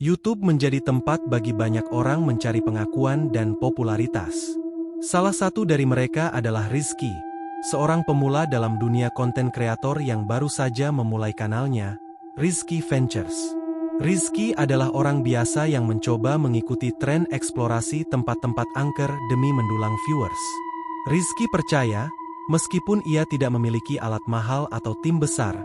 YouTube menjadi tempat bagi banyak orang mencari pengakuan dan popularitas. Salah satu dari mereka adalah Rizky, seorang pemula dalam dunia konten kreator yang baru saja memulai kanalnya, Rizky Ventures. Rizky adalah orang biasa yang mencoba mengikuti tren eksplorasi tempat-tempat angker demi mendulang viewers. Rizky percaya, meskipun ia tidak memiliki alat mahal atau tim besar,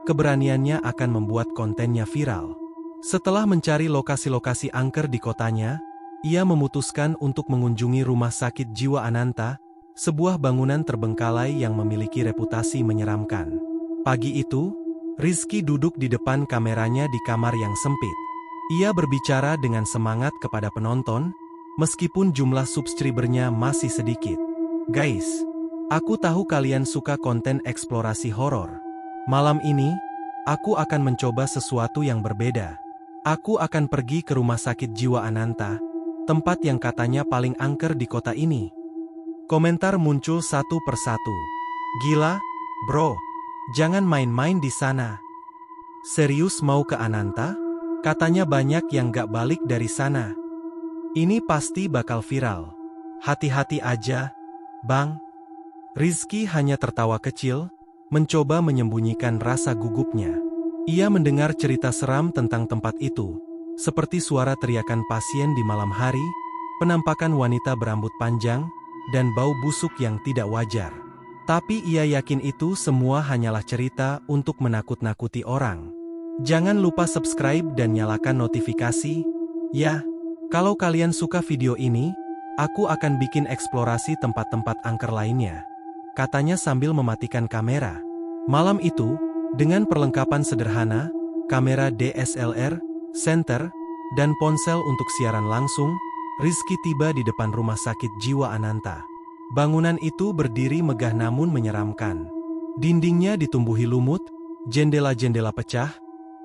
keberaniannya akan membuat kontennya viral. Setelah mencari lokasi-lokasi angker di kotanya, ia memutuskan untuk mengunjungi Rumah Sakit Jiwa Ananta, sebuah bangunan terbengkalai yang memiliki reputasi menyeramkan. Pagi itu, Rizky duduk di depan kameranya di kamar yang sempit. Ia berbicara dengan semangat kepada penonton, meskipun jumlah subscribernya masih sedikit. Guys, aku tahu kalian suka konten eksplorasi horor. Malam ini, aku akan mencoba sesuatu yang berbeda. Aku akan pergi ke Rumah Sakit Jiwa Ananta, tempat yang katanya paling angker di kota ini. Komentar muncul satu persatu. Gila, bro. Jangan main-main di sana. Serius mau ke Ananta? Katanya banyak yang gak balik dari sana. Ini pasti bakal viral. Hati-hati aja, Bang. Rizky hanya tertawa kecil, mencoba menyembunyikan rasa gugupnya. Ia mendengar cerita seram tentang tempat itu, seperti suara teriakan pasien di malam hari, penampakan wanita berambut panjang, dan bau busuk yang tidak wajar. Tapi ia yakin itu semua hanyalah cerita untuk menakut-nakuti orang. Jangan lupa subscribe dan nyalakan notifikasi, ya. Kalau kalian suka video ini, aku akan bikin eksplorasi tempat-tempat angker lainnya, katanya sambil mematikan kamera. Malam itu, dengan perlengkapan sederhana, kamera DSLR, senter, dan ponsel untuk siaran langsung, Rizky tiba di depan Rumah Sakit Jiwa Ananta. Bangunan itu berdiri megah namun menyeramkan. Dindingnya ditumbuhi lumut, jendela-jendela pecah,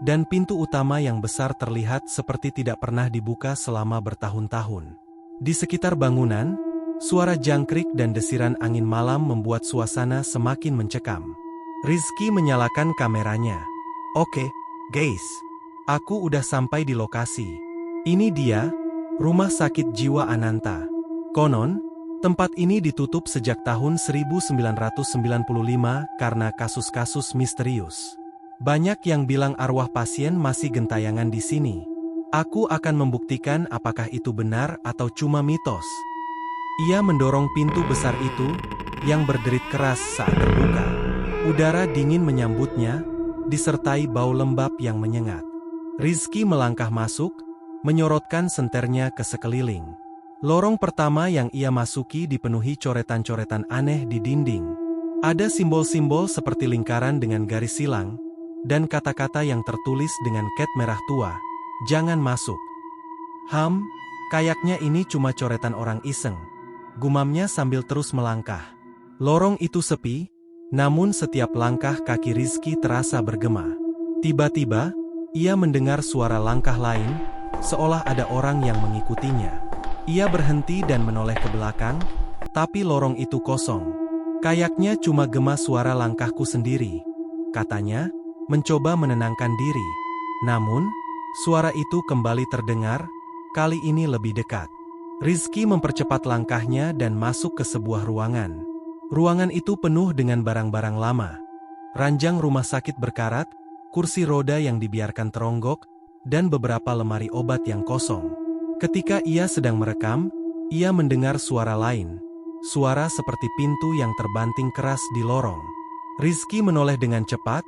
dan pintu utama yang besar terlihat seperti tidak pernah dibuka selama bertahun-tahun. Di sekitar bangunan, suara jangkrik dan desiran angin malam membuat suasana semakin mencekam. Rizky menyalakan kameranya. Oke, guys. Aku udah sampai di lokasi. Ini dia, Rumah Sakit Jiwa Ananta. Konon, tempat ini ditutup sejak tahun 1995 karena kasus-kasus misterius. Banyak yang bilang arwah pasien masih gentayangan di sini. Aku akan membuktikan apakah itu benar atau cuma mitos. Ia mendorong pintu besar itu, yang berderit keras saat terbuka. Udara dingin menyambutnya, disertai bau lembab yang menyengat. Rizky melangkah masuk, menyorotkan senternya ke sekeliling. Lorong pertama yang ia masuki dipenuhi coretan-coretan aneh di dinding. Ada simbol-simbol seperti lingkaran dengan garis silang, dan kata-kata yang tertulis dengan cat merah tua. Jangan masuk. Kayaknya ini cuma coretan orang iseng, gumamnya sambil terus melangkah. Lorong itu sepi, namun setiap langkah kaki Rizky terasa bergema. Tiba-tiba, ia mendengar suara langkah lain, seolah ada orang yang mengikutinya. Ia berhenti dan menoleh ke belakang, tapi lorong itu kosong. Kayaknya cuma gema suara langkahku sendiri, katanya, mencoba menenangkan diri. Namun, suara itu kembali terdengar, kali ini lebih dekat. Rizky mempercepat langkahnya dan masuk ke sebuah ruangan. Ruangan itu penuh dengan barang-barang lama. Ranjang rumah sakit berkarat, kursi roda yang dibiarkan teronggok, dan beberapa lemari obat yang kosong. Ketika ia sedang merekam, ia mendengar suara lain. Suara seperti pintu yang terbanting keras di lorong. Rizky menoleh dengan cepat,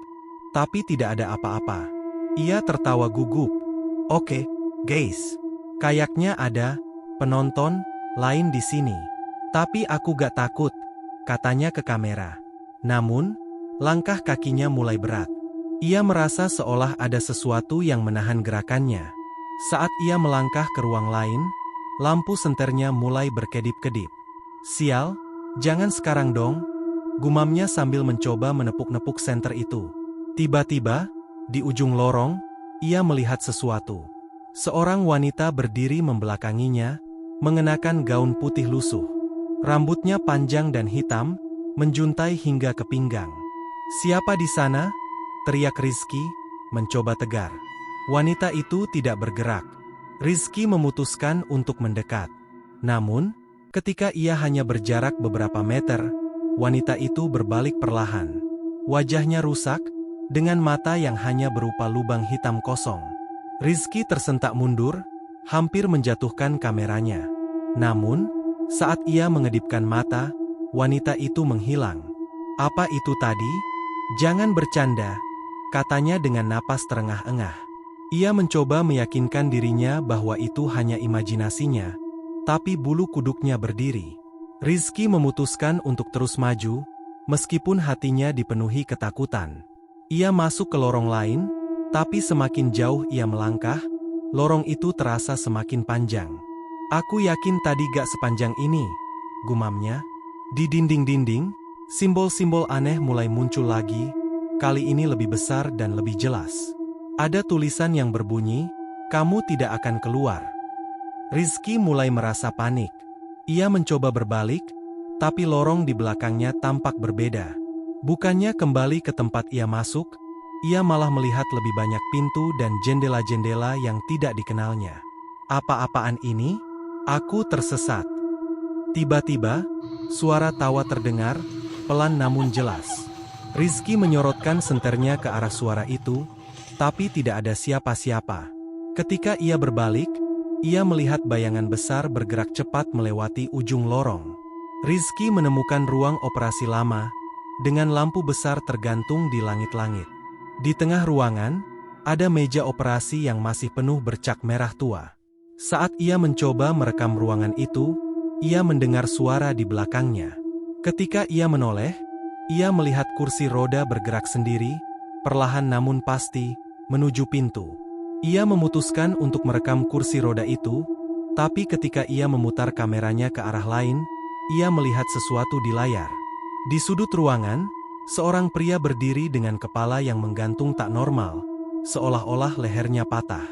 tapi tidak ada apa-apa. Ia tertawa gugup. Oke, guys. Kayaknya ada penonton lain di sini. Tapi aku gak takut, katanya ke kamera. Namun, langkah kakinya mulai berat. Ia merasa seolah ada sesuatu yang menahan gerakannya. Saat ia melangkah ke ruang lain, lampu senternya mulai berkedip-kedip. Sial, jangan sekarang dong, gumamnya sambil mencoba menepuk-nepuk senter itu. Tiba-tiba, di ujung lorong, ia melihat sesuatu. Seorang wanita berdiri membelakanginya, mengenakan gaun putih lusuh. Rambutnya panjang dan hitam, menjuntai hingga ke pinggang. Siapa di sana? Teriak Rizky, mencoba tegar. Wanita itu tidak bergerak. Rizky memutuskan untuk mendekat. Namun, ketika ia hanya berjarak beberapa meter, wanita itu berbalik perlahan. Wajahnya rusak, dengan mata yang hanya berupa lubang hitam kosong. Rizky tersentak mundur, hampir menjatuhkan kameranya. Namun, saat ia mengedipkan mata, wanita itu menghilang. "Apa itu tadi? Jangan bercanda," katanya dengan napas terengah-engah. Ia mencoba meyakinkan dirinya bahwa itu hanya imajinasinya, tapi bulu kuduknya berdiri. Rizky memutuskan untuk terus maju, meskipun hatinya dipenuhi ketakutan. Ia masuk ke lorong lain, tapi semakin jauh ia melangkah, lorong itu terasa semakin panjang. "Aku yakin tadi gak sepanjang ini," gumamnya. Di dinding-dinding, simbol-simbol aneh mulai muncul lagi, kali ini lebih besar dan lebih jelas. Ada tulisan yang berbunyi, "Kamu tidak akan keluar." Rizky mulai merasa panik. Ia mencoba berbalik, tapi lorong di belakangnya tampak berbeda. Bukannya kembali ke tempat ia masuk, ia malah melihat lebih banyak pintu dan jendela-jendela yang tidak dikenalnya. "Apa-apaan ini? Aku tersesat." Tiba-tiba, suara tawa terdengar, pelan namun jelas. Rizky menyorotkan senternya ke arah suara itu, tapi tidak ada siapa-siapa. Ketika ia berbalik, ia melihat bayangan besar bergerak cepat melewati ujung lorong. Rizky menemukan ruang operasi lama, dengan lampu besar tergantung di langit-langit. Di tengah ruangan, ada meja operasi yang masih penuh bercak merah tua. Saat ia mencoba merekam ruangan itu, ia mendengar suara di belakangnya. Ketika ia menoleh, ia melihat kursi roda bergerak sendiri, perlahan namun pasti, menuju pintu. Ia memutuskan untuk merekam kursi roda itu, tapi ketika ia memutar kameranya ke arah lain, ia melihat sesuatu di layar. Di sudut ruangan, seorang pria berdiri dengan kepala yang menggantung tak normal, seolah-olah lehernya patah.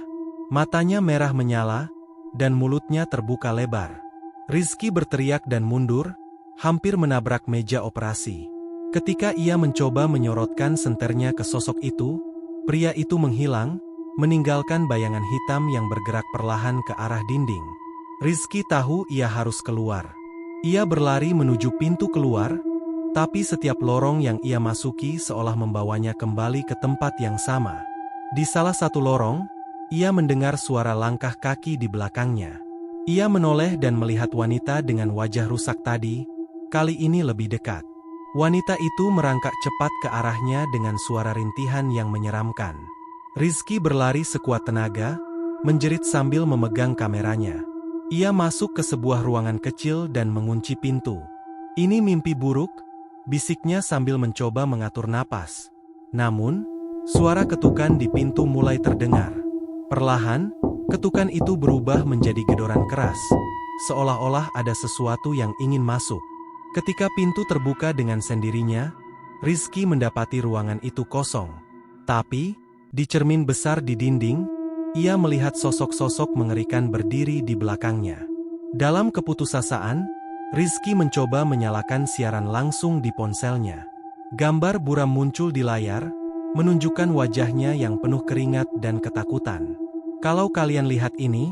Matanya merah menyala, dan mulutnya terbuka lebar. Rizky berteriak dan mundur, hampir menabrak meja operasi. Ketika ia mencoba menyorotkan senternya ke sosok itu, pria itu menghilang, meninggalkan bayangan hitam yang bergerak perlahan ke arah dinding. Rizky tahu ia harus keluar. Ia berlari menuju pintu keluar, tapi setiap lorong yang ia masuki seolah membawanya kembali ke tempat yang sama. Di salah satu lorong, ia mendengar suara langkah kaki di belakangnya. Ia menoleh dan melihat wanita dengan wajah rusak tadi, kali ini lebih dekat. Wanita itu merangkak cepat ke arahnya dengan suara rintihan yang menyeramkan. Rizky berlari sekuat tenaga, menjerit sambil memegang kameranya. Ia masuk ke sebuah ruangan kecil dan mengunci pintu. "Ini mimpi buruk," bisiknya sambil mencoba mengatur napas. Namun, suara ketukan di pintu mulai terdengar. Perlahan, ketukan itu berubah menjadi gedoran keras, seolah-olah ada sesuatu yang ingin masuk. Ketika pintu terbuka dengan sendirinya, Rizky mendapati ruangan itu kosong. Tapi, di cermin besar di dinding, ia melihat sosok-sosok mengerikan berdiri di belakangnya. Dalam keputusasaan, Rizky mencoba menyalakan siaran langsung di ponselnya. Gambar buram muncul di layar, menunjukkan wajahnya yang penuh keringat dan ketakutan. "Kalau kalian lihat ini,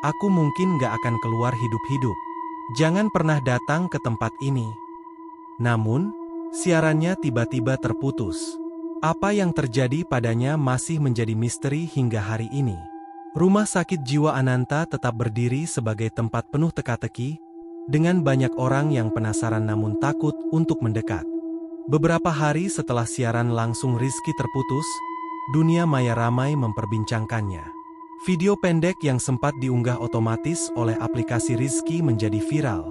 aku mungkin gak akan keluar hidup-hidup. Jangan pernah datang ke tempat ini." Namun, siarannya tiba-tiba terputus. Apa yang terjadi padanya masih menjadi misteri hingga hari ini. Rumah sakit jiwa Ananta tetap berdiri sebagai tempat penuh teka-teki, dengan banyak orang yang penasaran namun takut untuk mendekat. Beberapa hari setelah siaran langsung Rizky terputus, dunia maya ramai memperbincangkannya. Video pendek yang sempat diunggah otomatis oleh aplikasi Rizky menjadi viral.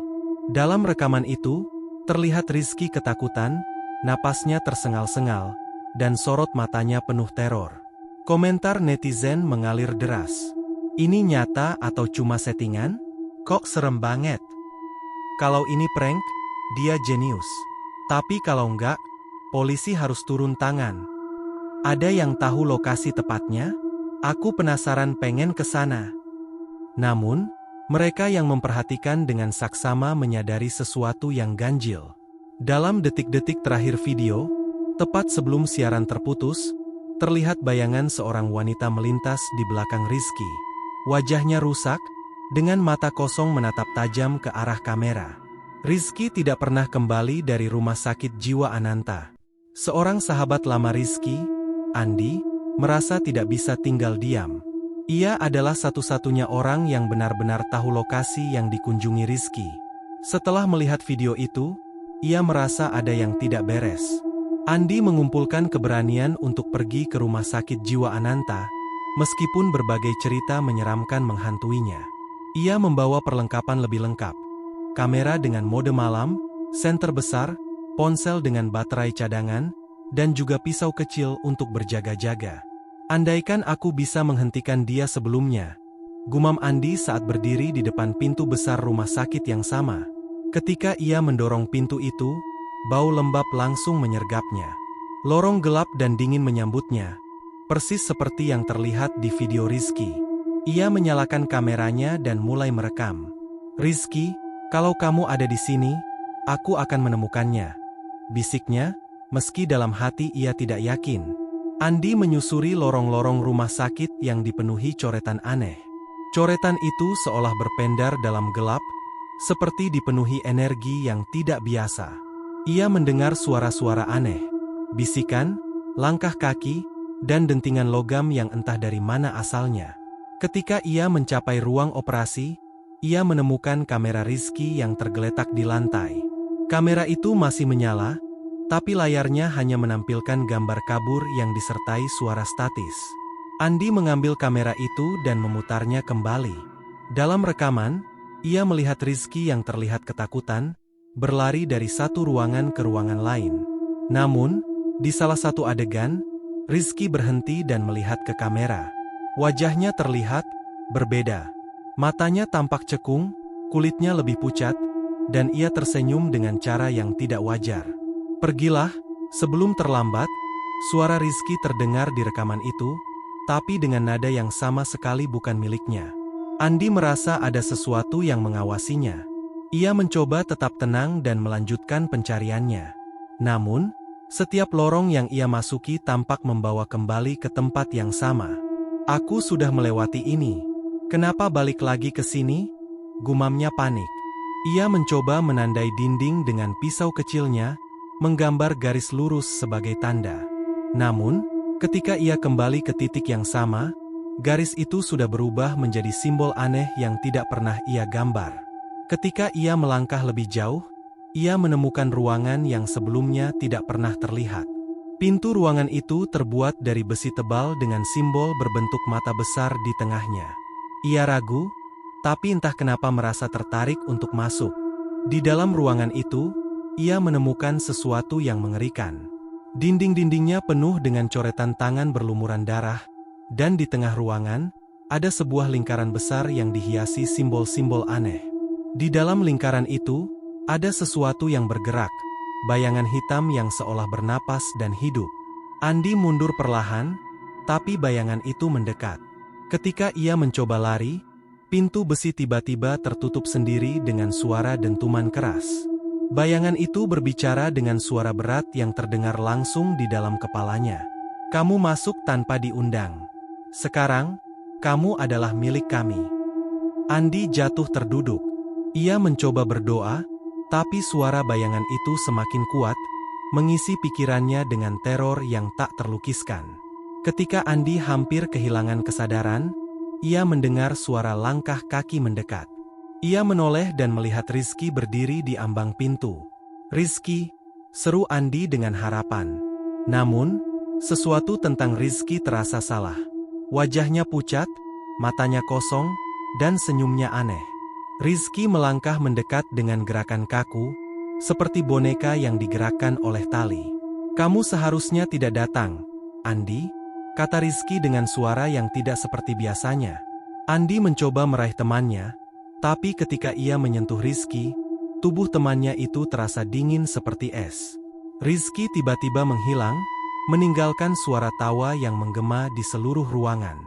Dalam rekaman itu, terlihat Rizky ketakutan, napasnya tersengal-sengal, dan sorot matanya penuh teror. Komentar netizen mengalir deras. "Ini nyata atau cuma settingan? Kok serem banget? Kalau ini prank, dia jenius. Tapi kalau enggak, polisi harus turun tangan. Ada yang tahu lokasi tepatnya? Aku penasaran pengen ke sana." Namun, mereka yang memperhatikan dengan saksama menyadari sesuatu yang ganjil. Dalam detik-detik terakhir video, tepat sebelum siaran terputus, terlihat bayangan seorang wanita melintas di belakang Rizky. Wajahnya rusak, dengan mata kosong menatap tajam ke arah kamera. Rizky tidak pernah kembali dari rumah sakit jiwa Ananta. Seorang sahabat lama Rizky, Andi, merasa tidak bisa tinggal diam. Ia adalah satu-satunya orang yang benar-benar tahu lokasi yang dikunjungi Rizky. Setelah melihat video itu, ia merasa ada yang tidak beres. Andi mengumpulkan keberanian untuk pergi ke rumah sakit jiwa Ananta, meskipun berbagai cerita menyeramkan menghantuinya. Ia membawa perlengkapan lebih lengkap. Kamera dengan mode malam, senter besar, ponsel dengan baterai cadangan, dan juga pisau kecil untuk berjaga-jaga. Andaikan aku bisa menghentikan dia sebelumnya, gumam Andi saat berdiri di depan pintu besar rumah sakit yang sama. Ketika ia mendorong pintu itu, bau lembab langsung menyergapnya. Lorong gelap dan dingin menyambutnya, persis seperti yang terlihat di video Rizky. Ia menyalakan kameranya dan mulai merekam. "Rizky, kalau kamu ada di sini, aku akan menemukannya," bisiknya, meski dalam hati ia tidak yakin. Andi menyusuri lorong-lorong rumah sakit yang dipenuhi coretan aneh. Coretan itu seolah berpendar dalam gelap, seperti dipenuhi energi yang tidak biasa. Ia mendengar suara-suara aneh, bisikan, langkah kaki, dan dentingan logam yang entah dari mana asalnya. Ketika ia mencapai ruang operasi, ia menemukan kamera Rizky yang tergeletak di lantai. Kamera itu masih menyala, tapi layarnya hanya menampilkan gambar kabur yang disertai suara statis. Andi mengambil kamera itu dan memutarnya kembali. Dalam rekaman, ia melihat Rizky yang terlihat ketakutan, berlari dari satu ruangan ke ruangan lain. Namun, di salah satu adegan, Rizky berhenti dan melihat ke kamera. Wajahnya terlihat berbeda. Matanya tampak cekung, kulitnya lebih pucat, dan ia tersenyum dengan cara yang tidak wajar. "Pergilah, sebelum terlambat," suara Rizky terdengar di rekaman itu, tapi dengan nada yang sama sekali bukan miliknya. Andi merasa ada sesuatu yang mengawasinya. Ia mencoba tetap tenang dan melanjutkan pencariannya. Namun, setiap lorong yang ia masuki tampak membawa kembali ke tempat yang sama. "Aku sudah melewati ini. Kenapa balik lagi ke sini?" gumamnya panik. Ia mencoba menandai dinding dengan pisau kecilnya, menggambar garis lurus sebagai tanda. Namun, ketika ia kembali ke titik yang sama, garis itu sudah berubah menjadi simbol aneh yang tidak pernah ia gambar. Ketika ia melangkah lebih jauh, ia menemukan ruangan yang sebelumnya tidak pernah terlihat. Pintu ruangan itu terbuat dari besi tebal dengan simbol berbentuk mata besar di tengahnya. Ia ragu, tapi entah kenapa merasa tertarik untuk masuk. Di dalam ruangan itu, ia menemukan sesuatu yang mengerikan. Dinding-dindingnya penuh dengan coretan tangan berlumuran darah, dan di tengah ruangan, ada sebuah lingkaran besar yang dihiasi simbol-simbol aneh. Di dalam lingkaran itu, ada sesuatu yang bergerak, bayangan hitam yang seolah bernapas dan hidup. Andi mundur perlahan, tapi bayangan itu mendekat. Ketika ia mencoba lari, pintu besi tiba-tiba tertutup sendiri dengan suara dentuman keras. Bayangan itu berbicara dengan suara berat yang terdengar langsung di dalam kepalanya. "Kamu masuk tanpa diundang. Sekarang, kamu adalah milik kami." Andi jatuh terduduk. Ia mencoba berdoa, tapi suara bayangan itu semakin kuat, mengisi pikirannya dengan teror yang tak terlukiskan. Ketika Andi hampir kehilangan kesadaran, ia mendengar suara langkah kaki mendekat. Ia menoleh dan melihat Rizky berdiri di ambang pintu. "Rizky," seru Andi dengan harapan. Namun, sesuatu tentang Rizky terasa salah. Wajahnya pucat, matanya kosong, dan senyumnya aneh. Rizky melangkah mendekat dengan gerakan kaku, seperti boneka yang digerakkan oleh tali. "Kamu seharusnya tidak datang, Andi," kata Rizky dengan suara yang tidak seperti biasanya. Andi mencoba meraih temannya, tapi ketika ia menyentuh Rizky, tubuh temannya itu terasa dingin seperti es. Rizky tiba-tiba menghilang, meninggalkan suara tawa yang menggema di seluruh ruangan.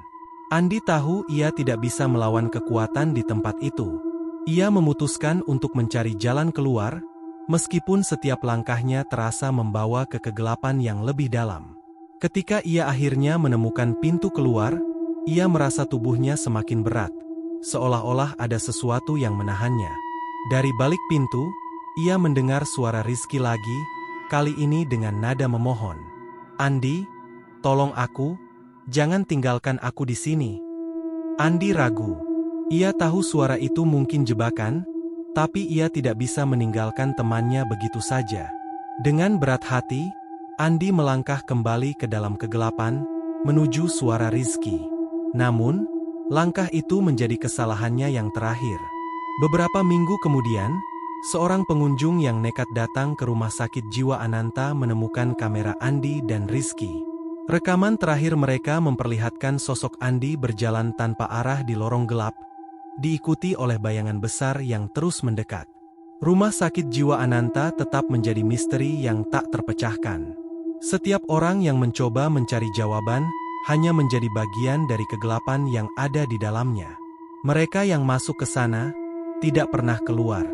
Andi tahu ia tidak bisa melawan kekuatan di tempat itu. Ia memutuskan untuk mencari jalan keluar, meskipun setiap langkahnya terasa membawa ke kegelapan yang lebih dalam. Ketika ia akhirnya menemukan pintu keluar, ia merasa tubuhnya semakin berat, seolah-olah ada sesuatu yang menahannya. Dari balik pintu, ia mendengar suara Rizky lagi, kali ini dengan nada memohon. "Andi, tolong aku, jangan tinggalkan aku di sini." Andi ragu. Ia tahu suara itu mungkin jebakan, tapi ia tidak bisa meninggalkan temannya begitu saja. Dengan berat hati, Andi melangkah kembali ke dalam kegelapan, menuju suara Rizky. Namun, langkah itu menjadi kesalahannya yang terakhir. Beberapa minggu kemudian, seorang pengunjung yang nekat datang ke rumah sakit jiwa Ananta menemukan kamera Andi dan Rizky. Rekaman terakhir mereka memperlihatkan sosok Andi berjalan tanpa arah di lorong gelap, diikuti oleh bayangan besar yang terus mendekat. Rumah sakit jiwa Ananta tetap menjadi misteri yang tak terpecahkan. Setiap orang yang mencoba mencari jawaban, hanya menjadi bagian dari kegelapan yang ada di dalamnya. Mereka yang masuk ke sana, tidak pernah keluar.